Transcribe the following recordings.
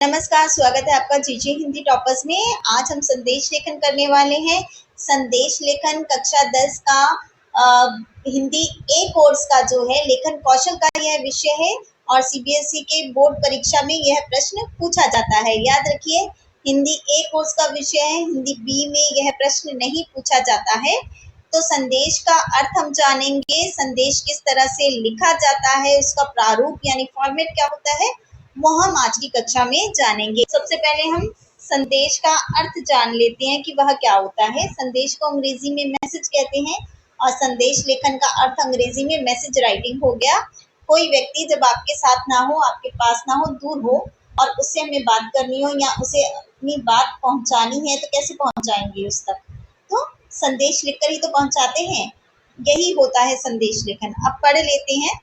नमस्कार, स्वागत है आपका जीजी हिंदी टॉपर्स में। आज हम संदेश लेखन करने वाले हैं। संदेश लेखन कक्षा 10 का हिंदी ए कोर्स का जो है लेखन कौशल का यह विषय है और सीबीएसई के बोर्ड परीक्षा में यह प्रश्न पूछा जाता है। याद रखिए, हिंदी ए कोर्स का विषय है, हिंदी बी में यह प्रश्न नहीं पूछा जाता है। तो संदेश का अर्थ हम जानेंगे, संदेश किस तरह से लिखा जाता है, उसका प्रारूप यानी फॉर्मेट क्या होता है, वो हम आज की कक्षा में जानेंगे। सबसे पहले हम संदेश का अर्थ जान लेते हैं कि वह क्या होता है। संदेश को अंग्रेजी में मैसेज कहते हैं और संदेश लेखन का अर्थ अंग्रेजी में मैसेज राइटिंग हो गया। कोई व्यक्ति जब आपके साथ ना हो, आपके पास ना हो, दूर हो और उससे हमें बात करनी हो या उसे अपनी बात पहुंचानी है तो कैसे पहुंचाएंगे उस तक? तो संदेश लिखकर ही तो पहुंचाते हैं। यही होता है संदेश लेखन। अब पढ़ लेते हैं।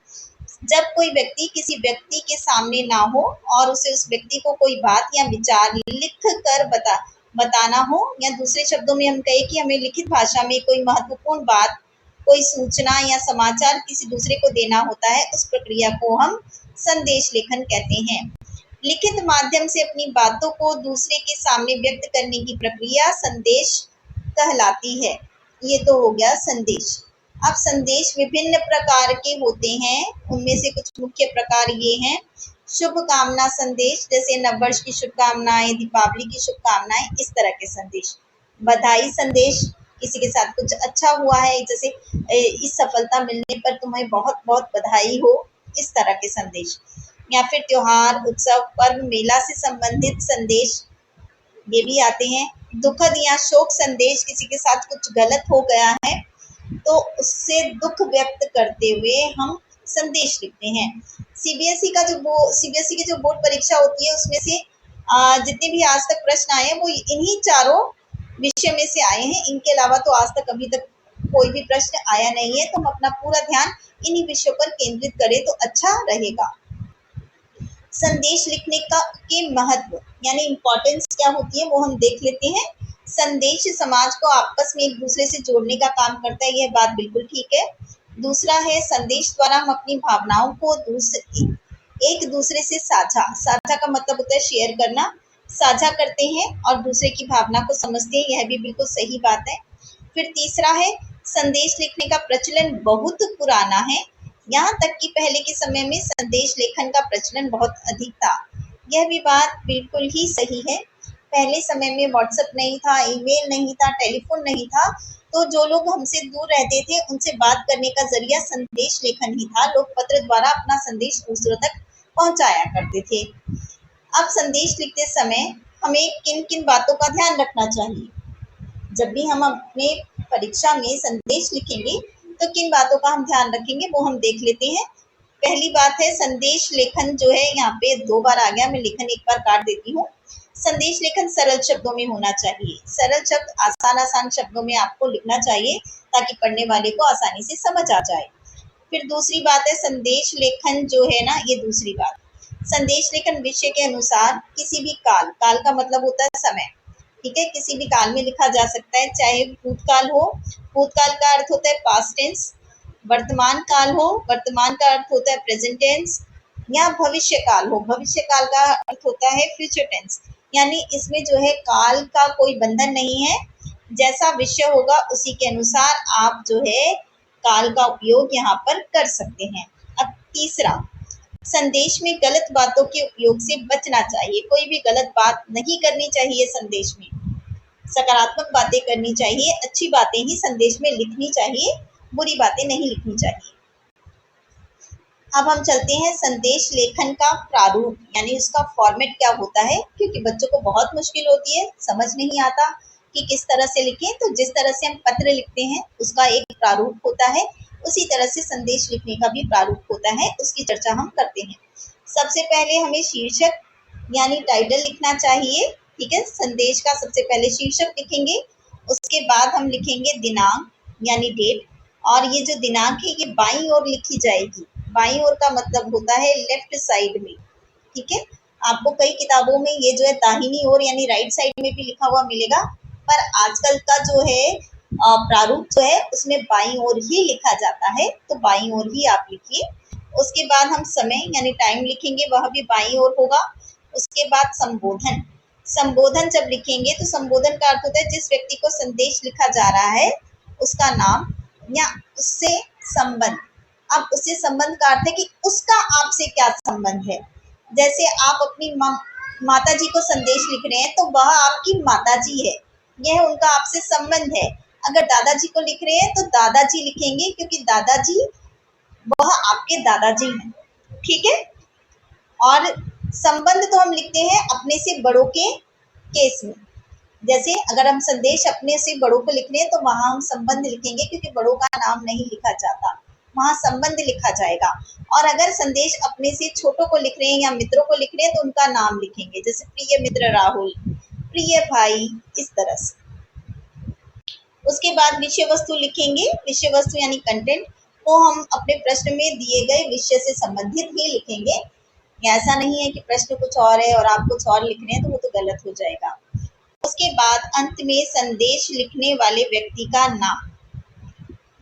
जब कोई व्यक्ति किसी व्यक्ति के सामने ना हो और उसे उस व्यक्ति को कोई बात या विचार लिख कर बताना हो, या दूसरे शब्दों में हम कहें कि हमें लिखित भाषा में कोई महत्वपूर्ण बात, कोई सूचना या समाचार किसी दूसरे को देना होता है, उस प्रक्रिया को हम संदेश लेखन कहते हैं। लिखित माध्यम से अपनी बातों को दूसरे के सामने व्यक्त करने की प्रक्रिया संदेश कहलाती है। ये तो हो गया संदेश। अब संदेश विभिन्न प्रकार के होते हैं, उनमें से कुछ मुख्य प्रकार ये हैं। शुभकामना संदेश, जैसे नववर्ष की शुभकामनाएं, दीपावली की शुभकामनाएं, इस तरह के संदेश। बधाई संदेश, किसी के साथ कुछ अच्छा हुआ है, जैसे इस सफलता मिलने पर तुम्हें बहुत बहुत बधाई हो, इस तरह के संदेश। या फिर त्योहार, उत्सव, पर्व, मेला से संबंधित संदेश ये भी आते हैं। दुखद या शोक संदेश, किसी के साथ कुछ गलत हो गया है तो उससे दुख व्यक्त करते हुए हम संदेश लिखते हैं। सीबीएसई की जो बोर्ड परीक्षा होती है उसमें से जितने भी आज तक प्रश्न आए हैं वो इन्हीं चारों विषय में से आए हैं। इनके अलावा तो आज तक अभी तक कोई भी प्रश्न आया नहीं है, तो हम अपना पूरा ध्यान इन्हीं विषयों पर केंद्रित करें तो अच्छा रहेगा। संदेश लिखने का के महत्व यानी इम्पोर्टेंस क्या होती है वो हम देख लेते हैं। संदेश समाज को आपस में एक दूसरे से जोड़ने का काम करता है, यह बात बिल्कुल ठीक है। दूसरा है, संदेश द्वारा हम अपनी भावनाओं को एक दूसरे से साझा का मतलब होता है शेयर करना, साझा करते हैं और दूसरे की भावना को समझते हैं, यह भी बिल्कुल सही बात है। फिर तीसरा है, संदेश लिखने का प्रचलन बहुत पुराना है। यहाँ तक कि पहले के समय में संदेश लेखन का प्रचलन बहुत अधिक था, यह भी बात बिल्कुल ही सही है। पहले समय में व्हाट्सएप नहीं था, ईमेल नहीं था, टेलीफोन नहीं था, तो जो लोग हमसे दूर रहते थे उनसे बात करने का जरिया संदेश लेखन ही था। लोग पत्र द्वारा अपना संदेश दूसरों तक पहुंचाया करते थे। अब संदेश लिखते समय हमें किन किन बातों का ध्यान रखना चाहिए? जब भी हम अपने परीक्षा में संदेश लिखेंगे तो किन बातों का हम ध्यान रखेंगे वो हम देख लेते हैं। पहली बात है, संदेश लेखन जो है, यहाँ पे 2 बार आ गया, मैं लेखन एक बार काट देती हूँ। संदेश लेखन सरल शब्दों में होना चाहिए। सरल शब्द आसान शब्दों में आपको लिखना चाहिए ताकि पढ़ने वाले को आसानी से समझ आ जाए। फिर दूसरी बात है, संदेश लेखन जो है ना, ये दूसरी बात, संदेश लेखन विषय के अनुसार किसी भी काल का मतलब होता है समय, ठीक है, किसी भी काल में लिखा जा सकता है, चाहे भूतकाल हो, भूतकाल का अर्थ होता है पास्ट टेंस, वर्तमान काल हो, वर्तमान का अर्थ होता है प्रेजेंट टेंस, या भविष्य काल हो, भविष्य काल का अर्थ होता है फ्यूचर टेंस। यानी इसमें जो है काल का कोई बंधन नहीं है, जैसा विषय होगा उसी के अनुसार आप जो है काल का उपयोग यहाँ पर कर सकते हैं। अब तीसरा, संदेश में गलत बातों के उपयोग से बचना चाहिए। कोई भी गलत बात नहीं करनी चाहिए संदेश में, सकारात्मक बातें करनी चाहिए, अच्छी बातें ही संदेश में लिखनी चाहिए, बुरी बातें नहीं लिखनी चाहिए। अब हम चलते हैं संदेश लेखन का प्रारूप यानी उसका फॉर्मेट क्या होता है, क्योंकि बच्चों को बहुत मुश्किल होती है, समझ नहीं आता कि किस तरह से लिखें। तो जिस तरह से हम पत्र लिखते हैं उसका एक प्रारूप होता है, उसी तरह से संदेश लिखने का भी प्रारूप होता है, उसकी चर्चा हम करते हैं। सबसे पहले हमें शीर्षक यानी टाइटल लिखना चाहिए, ठीक है। संदेश का सबसे पहले शीर्षक लिखेंगे, उसके बाद हम लिखेंगे दिनांक यानी डेट, और ये जो दिनांक है ये बाईं ओर लिखी जाएगी। बाईं ओर का मतलब होता है लेफ्ट साइड में, ठीक है। आपको कई किताबों में ये जो है दाहिनी ओर यानी राइट साइड में भी लिखा हुआ मिलेगा, पर आजकल का जो है प्रारूप जो है उसमें बाईं ओर ही लिखा जाता है, तो बाईं ओर ही आप लिखिए। उसके बाद हम समय यानी टाइम लिखेंगे, वह भी बाईं ओर होगा। उसके बाद संबोधन। संबोधन जब लिखेंगे तो संबोधन का अर्थ होता है जिस व्यक्ति को संदेश लिखा जा रहा है उसका नाम या उससे संबंध। अब उससे संबंध का अर्थ है कि उसका आपसे क्या संबंध है। जैसे आप अपनी माता जी को संदेश लिख रहे हैं तो वह आपकी माता जी है, यह उनका आपसे संबंध है। अगर दादाजी को लिख रहे हैं तो दादाजी लिखेंगे क्योंकि दादाजी वह आपके दादाजी हैं। ठीक है। और संबंध तो हम लिखते हैं अपने से बड़ों के केस में। जैसे अगर हम संदेश अपने से बड़ों को लिख रहे हैं तो वहां हम संबंध लिखेंगे क्योंकि बड़ों का नाम नहीं लिखा जाता, वहां संबंध लिखा जाएगा। और अगर संदेश अपने से छोटों को लिख रहे हैं या मित्रों को लिख रहे हैं तो उनका नाम लिखेंगे, जैसे प्रिय मित्र राहुल, प्रिय भाई, इस तरह से। उसके बाद विषय वस्तु लिखेंगे। विषय वस्तु यानी कंटेंट को हम अपने प्रश्न में दिए गए विषय से संबंधित ही लिखेंगे। ऐसा नहीं है कि प्रश्न कुछ और है और आप कुछ और लिख रहे हैं तो वो तो गलत हो जाएगा। उसके बाद अंत में संदेश लिखने वाले व्यक्ति का नाम,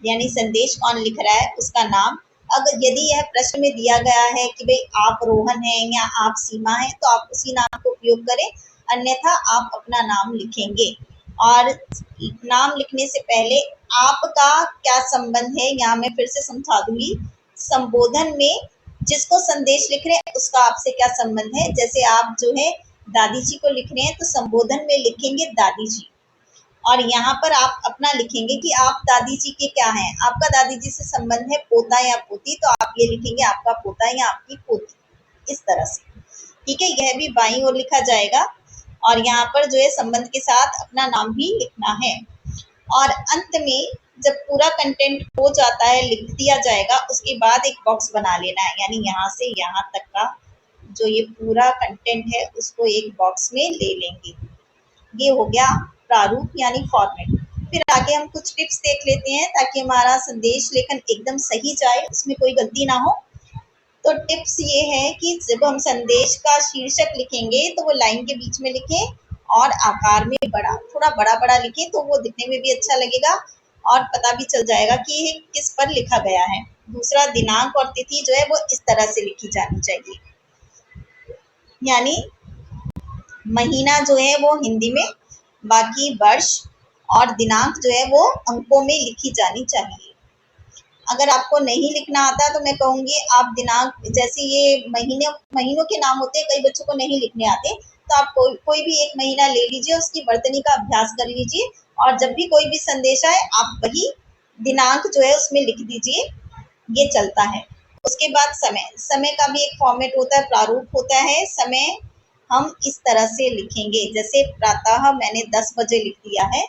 यानी संदेश कौन लिख रहा है उसका नाम। अगर यदि यह प्रश्न में दिया गया है कि भाई आप रोहन हैं या आप सीमा हैं तो आप उसी नाम को उपयोग करें, अन्यथा आप अपना नाम लिखेंगे। और नाम लिखने से पहले आपका क्या संबंध है, यहाँ मैं फिर से समझा दूंगी। संबोधन में जिसको संदेश लिख रहे हैं उसका आपसे क्या संबंध है। जैसे आप जो है दादी जी को लिख रहे हैं तो संबोधन में लिखेंगे दादी जी, और यहाँ पर आप अपना लिखेंगे कि आप दादी जी के क्या हैं। आपका दादी जी से संबंध है पोता या पोती, तो आप ये लिखेंगे आपका पोता या आपकी पोती, इस तरह से। ठीक है, यह भी बाईं ओर लिखा जाएगा और यहाँ पर जो है संबंध के साथ अपना नाम भी लिखना है। और अंत में जब पूरा कंटेंट हो जाता है, लिख दिया जाएगा, उसके बाद एक बॉक्स बना लेना है, यानी यहाँ से यहाँ तक का जो ये पूरा कंटेंट है उसको एक बॉक्स में ले लेंगे। ये हो गया प्रारूप यानी फॉर्मेट। फिर आगे हम कुछ टिप्स देख लेते हैं ताकि हमारा संदेश लेखन एकदम सही जाए, उसमें कोई गलती ना हो। तो टिप्स ये है कि जब हम संदेश का शीर्षक लिखेंगे तो वो लाइन के बीच में लिखें और आकार में बड़ा, थोड़ा बड़ा बड़ा लिखें तो वो दिखने में भी अच्छा लगेगा और पता भी चल जाएगा कि ये किस पर लिखा गया है। दूसरा, दिनांक और तिथि जो है वो इस तरह से लिखी जानी चाहिए, यानी महीना जो है वो हिंदी में, बाकी वर्ष और दिनांक जो है वो अंकों में लिखी जानी चाहिए। अगर आपको नहीं लिखना आता तो मैं कहूँगी आप दिनांक, जैसे ये महीनों के नाम होते हैं, कई बच्चों को नहीं लिखने आते, तो आप कोई भी एक महीना ले लीजिए, उसकी वर्तनी का अभ्यास कर लीजिए और जब भी कोई भी संदेश आए आप वही दिनांक जो है उसमें लिख दीजिए, ये चलता है। उसके बाद समय का भी एक फॉर्मेट होता है, प्रारूप होता है। समय हम इस तरह से लिखेंगे, जैसे प्रातः मैंने 10 बजे लिख दिया है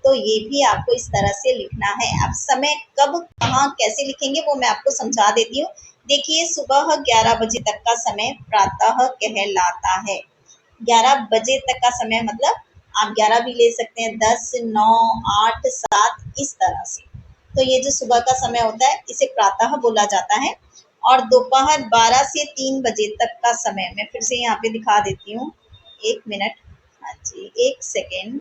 तो ये भी आपको इस तरह से लिखना है। अब समय कब कहाँ कैसे लिखेंगे वो मैं आपको समझा देती हूँ। देखिए, सुबह 11 बजे तक का समय प्रातः कहलाता है। 11 बजे तक का समय मतलब आप 11 भी ले सकते हैं, 10, 9, 8, 7, इस तरह से। तो ये जो सुबह का समय होता है इसे प्रातः बोला जाता है। और दोपहर 12 से 3 बजे तक का समय मैं फिर से यहाँ पे दिखा देती हूँ, 1 मिनट, हाँ जी 1 सेकेंड।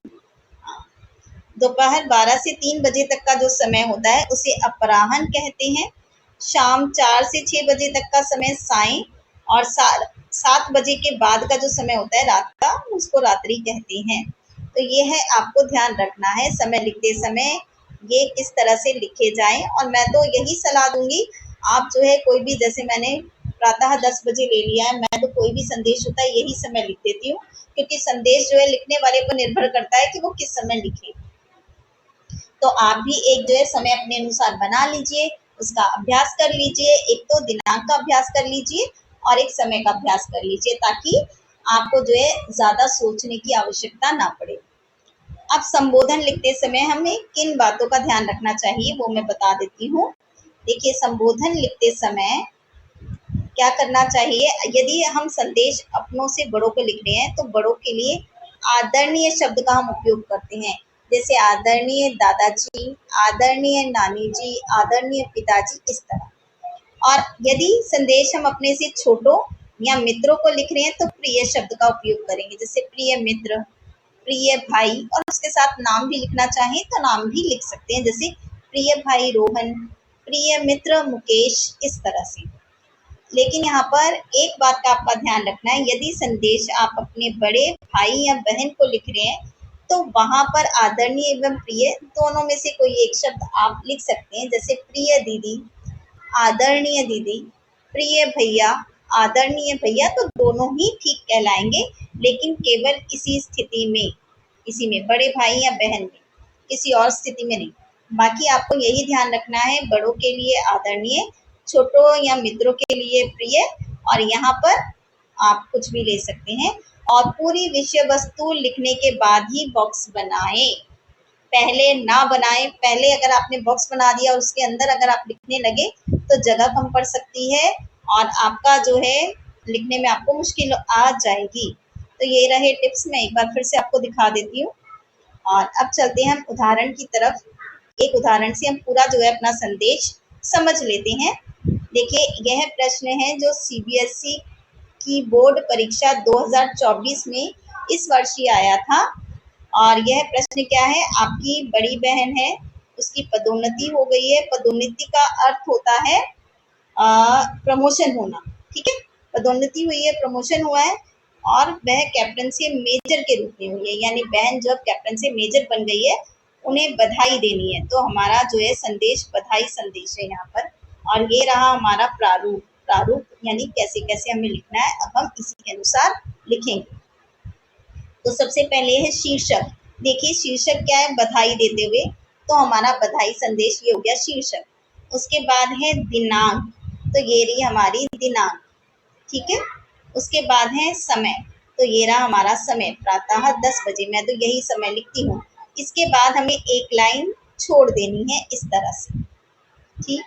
दोपहर 12 से 3 बजे तक का जो समय होता है उसे अपराह्न कहते हैं। शाम 4 से 6 बजे तक का समय सायं, और 7 बजे के बाद का जो समय होता है रात का, उसको रात्रि कहते हैं। तो ये है, आपको ध्यान रखना है समय लिखते समय ये किस तरह से लिखे जाएं। और मैं तो यही सलाह दूंगी, आप जो है कोई भी, जैसे मैंने प्रातः 10 बजे ले लिया है, मैं तो कोई भी संदेश होता है यही समय लिख देती हूँ, क्योंकि संदेश जो है लिखने वाले पर निर्भर करता है कि वो किस समय लिखे। तो आप भी एक जो है समय अपने अनुसार बना लीजिए, उसका अभ्यास कर लीजिए। एक तो दिनांक का अभ्यास कर लीजिए और एक समय का अभ्यास कर लीजिए, ताकि आपको जो है ज़्यादा सोचने की आवश्यकता ना पड़े। अब संबोधन लिखते समय हमें किन बातों का ध्यान रखना चाहिए वो मैं बता देती हूँ। देखिए, संबोधन लिखते समय क्या करना चाहिए, यदि हम संदेश अपनों से बड़ों को लिख रहे हैं तो बड़ों के लिए आदरणीय शब्द का हम उपयोग करते हैं, जैसे आदरणीय दादाजी, आदरणीय नानी जी, आदरणीय पिताजी, इस तरह। और यदि संदेश हम अपने से छोटों या मित्रों को लिख रहे हैं तो प्रिय शब्द का उपयोग करेंगे, जैसे प्रिय मित्र, प्रिय भाई, और उसके साथ नाम भी लिखना चाहें तो नाम भी लिख सकते हैं, जैसे प्रिय भाई रोहन, प्रिय मित्र मुकेश, इस तरह से। लेकिन यहाँ पर एक बात का आपका ध्यान रखना है, यदि संदेश आप अपने बड़े भाई या बहन को लिख रहे हैं तो वहां पर आदरणीय एवं प्रिय दोनों में से कोई एक शब्द आप लिख सकते हैं। जैसे प्रिय दीदी, आदरणीय दीदी, प्रिय भैया, आदरणीय भैया, तो दोनों ही ठीक कहलाएंगे, लेकिन केवल इसी में बड़े भाई या बहन में, किसी और स्थिति में नहीं। बाकी आपको यही ध्यान रखना है, बड़ों के लिए आदरणीय, छोटों या मित्रों के लिए प्रिय, और यहाँ पर आप कुछ भी ले सकते हैं। और पूरी विषय वस्तु लिखने के बाद ही बॉक्स बनाएं, पहले ना बनाएं। पहले अगर आपने बॉक्स बना दिया और उसके अंदर अगर आप लिखने लगे तो जगह कम पड़ सकती है और आपका जो है लिखने में आपको मुश्किल आ जाएगी। तो ये रहे टिप्स, मैं एक बार फिर से आपको दिखा देती हूँ। और अब चलते हैं हम उदाहरण की तरफ। एक उदाहरण से हम पूरा जो है अपना संदेश समझ लेते हैं। देखिए, यह प्रश्न है जो सीबीएसई की बोर्ड परीक्षा 2024 में इस वर्ष ही आया था। और यह प्रश्न क्या है, आपकी बड़ी बहन है, उसकी पदोन्नति हो गई है। पदोन्नति का अर्थ होता है प्रमोशन होना, ठीक है। पदोन्नति हुई है, प्रमोशन हुआ है, और वह कैप्टन से मेजर के रूप में हुई है, यानी बहन जब कैप्टन से मेजर बन गई है, उन्हें बधाई देनी है। तो हमारा जो है संदेश बधाई संदेश है यहाँ पर। और ये रहा हमारा प्रारूप। प्रारूप यानी कैसे कैसे हमें लिखना है, अब हम इसी के अनुसार लिखेंगे। तो सबसे पहले है शीर्षक। देखिए शीर्षक क्या है, बधाई देते हुए, तो हमारा बधाई संदेश ये हो गया शीर्षक। उसके बाद है दिनांक, तो ये रही हमारी दिनांक, ठीक है। उसके बाद है समय, तो ये रहा हमारा समय, प्रातः 10 बजे, मैं तो यही समय लिखती हूँ। इसके बाद हमें एक लाइन छोड़ देनी है इस तरह से, ठीक।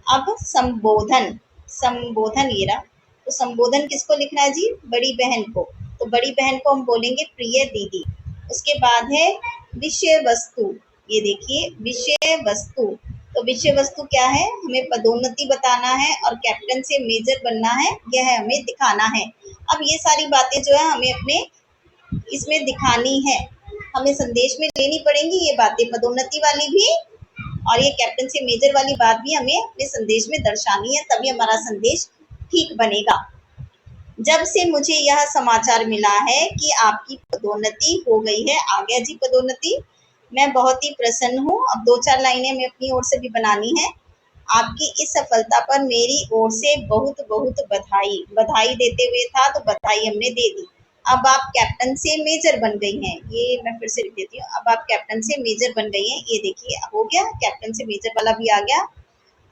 अब संबोधन, संबोधन ये रहा। तो संबोधन किसको लिखना है जी, बड़ी बहन को, तो बड़ी बहन को हम बोलेंगे प्रिय दीदी। उसके बाद है विषय वस्तु, ये देखिए विषय वस्तु, तो विषय वस्तु क्या है, हमें पदोन्नति बताना है और कैप्टन से मेजर बनना है, यह हमें दिखाना है। अब ये सारी बातें जो है हमें अपने इसमें दिखानी है, हमें संदेश में लेनी पड़ेंगी ये बातें, पदोन्नति वाली भी और ये कैप्टन से मेजर वाली बात भी हमें अपने संदेश में दर्शानी है, तभी हमारा संदेश ठीक बनेगा। जब से मुझे यह समाचार मिला है कि आपकी पदोन्नति हो गई है, आ गया जी पदोन्नति, मैं बहुत ही प्रसन्न हूँ। अब 2-4 लाइनें हमें अपनी ओर से भी बनानी है। आपकी इस सफलता पर मेरी ओर से बहुत बहुत बधाई। बधाई देते हुए था तो बधाई हमने दे दी। अब आप कैप्टन से मेजर बन गई हैं, ये मैं फिर से लिख देती हूँ। अब आप कैप्टन से मेजर बन गई हैं, ये देखिए हो गया, कैप्टन से मेजर वाला भी आ गया।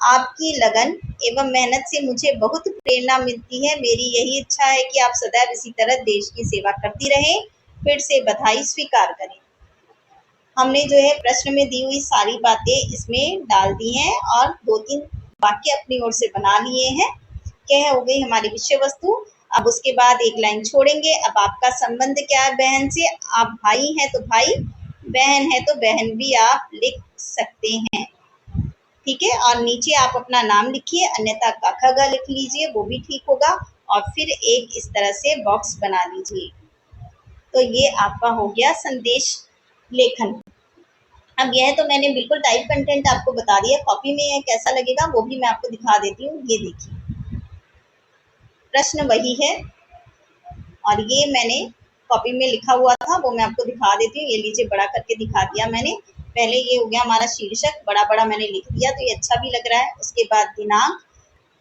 आपकी लगन एवं मेहनत से मुझे बहुत प्रेरणा मिलती है। मेरी यही इच्छा है कि आप सदैव इसी तरह देश की सेवा करती रहें। फिर से बधाई स्वीकार करें। हमने जो है प्रश्न में दी हुई सारी बातें इसमें डाल दी हैं और 2-3 वाक्य अपनी ओर से बना लिए हैं। क्या हो गई हमारी विषय वस्तु। अब उसके बाद एक लाइन छोड़ेंगे। अब आपका संबंध क्या है बहन से, आप भाई हैं तो भाई, बहन है तो बहन भी आप लिख सकते हैं, ठीक है। और नीचे आप अपना नाम लिखिए, अन्यथा क ख ग लिख लीजिए, वो भी ठीक होगा। और फिर एक इस तरह से बॉक्स बना लीजिए। तो ये आपका हो गया संदेश लेखन। अब यह तो मैंने बिल्कुल टाइप कंटेंट आपको बता दिया, कॉपी में यह कैसा लगेगा वो भी मैं आपको दिखा देती हूँ। ये देखिए प्रश्न वही है और ये मैंने कॉपी में लिखा हुआ था, वो मैं आपको दिखा देती हूँ। ये लीजिए बड़ा करके दिखा दिया मैंने। पहले ये हो गया हमारा शीर्षक, बड़ा बड़ा मैंने लिख दिया तो ये अच्छा भी लग रहा है। उसके बाद दिनांक,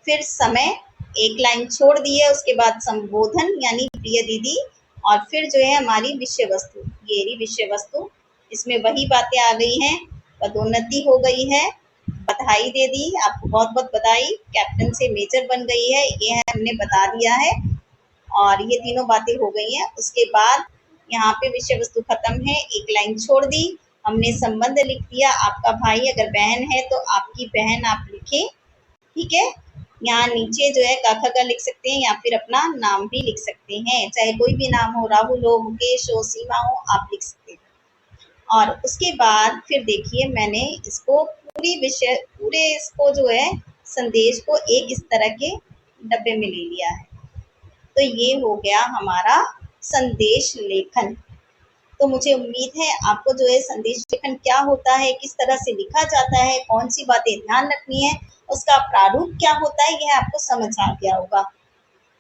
फिर समय, एक लाइन छोड़ दी है। उसके बाद संबोधन यानी प्रिय दीदी, और फिर जो है हमारी विषय वस्तु, ये रही विषय वस्तु। इसमें वही बातें आ गई हैं, पदोन्नति हो गई है, बधाई दे दी, आपको बहुत बहुत बधाई, कैप्टन से मेजर बन गई है, ये है हमने बता दिया है, और ये तीनों बातें हो गई हैं। उसके बाद यहाँ पे विषय वस्तु खत्म है, एक लाइन छोड़ दी, हमने संबंध लिख दिया, आपका भाई, अगर बहन है तो आपकी बहन आप लिखें, ठीक है। यहाँ नीचे जो है क ख ग लिख सकते हैं या फिर अपना नाम भी लिख सकते हैं, चाहे कोई भी नाम हो, राहुल हो, मुकेश हो, सीमा हो, आप लिख सकते हैं। और उसके बाद फिर देखिए मैंने इसको पूरे इसको जो है संदेश को एक इस तरह के डब्बे में ले लिया है। तो ये हो गया हमारा संदेश लेखन। तो मुझे उम्मीद है आपको जो है संदेश लेखन क्या होता है, किस तरह से लिखा जाता है, कौन सी बातें ध्यान रखनी है, उसका प्रारूप क्या होता है, यह आपको समझ आ गया होगा।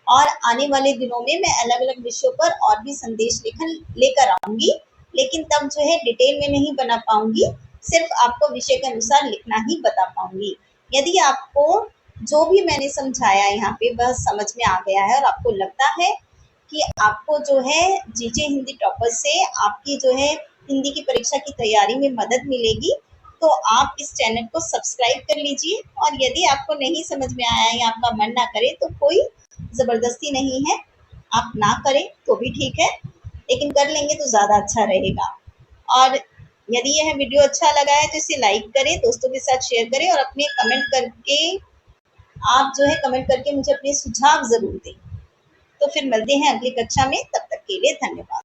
और आने वाले दिनों में मैं अलग अलग विषयों पर और भी संदेश लेखन लेकर आऊंगी, लेकिन तब जो है डिटेल में नहीं बना पाऊंगी, सिर्फ आपको विषय के अनुसार लिखना ही बता पाऊंगी। यदि आपको जो भी मैंने समझाया यहाँ पे वह समझ में आ गया है और आपको लगता है कि आपको जो है जीजे हिंदी टॉपर से आपकी जो है हिंदी की परीक्षा की तैयारी में मदद मिलेगी, तो आप इस चैनल को सब्सक्राइब कर लीजिए। और यदि आपको नहीं समझ में आया या आपका मन ना करे तो कोई ज़बरदस्ती नहीं है, आप ना करें तो भी ठीक है, लेकिन कर लेंगे तो ज़्यादा अच्छा रहेगा। और यदि यह वीडियो अच्छा लगा है तो इसे लाइक करें, दोस्तों के साथ शेयर करें और अपने कमेंट करके आप जो है कमेंट करके मुझे अपने सुझाव ज़रूर दें। तो फिर मिलते हैं अगली कक्षा में, तब तक के लिए धन्यवाद।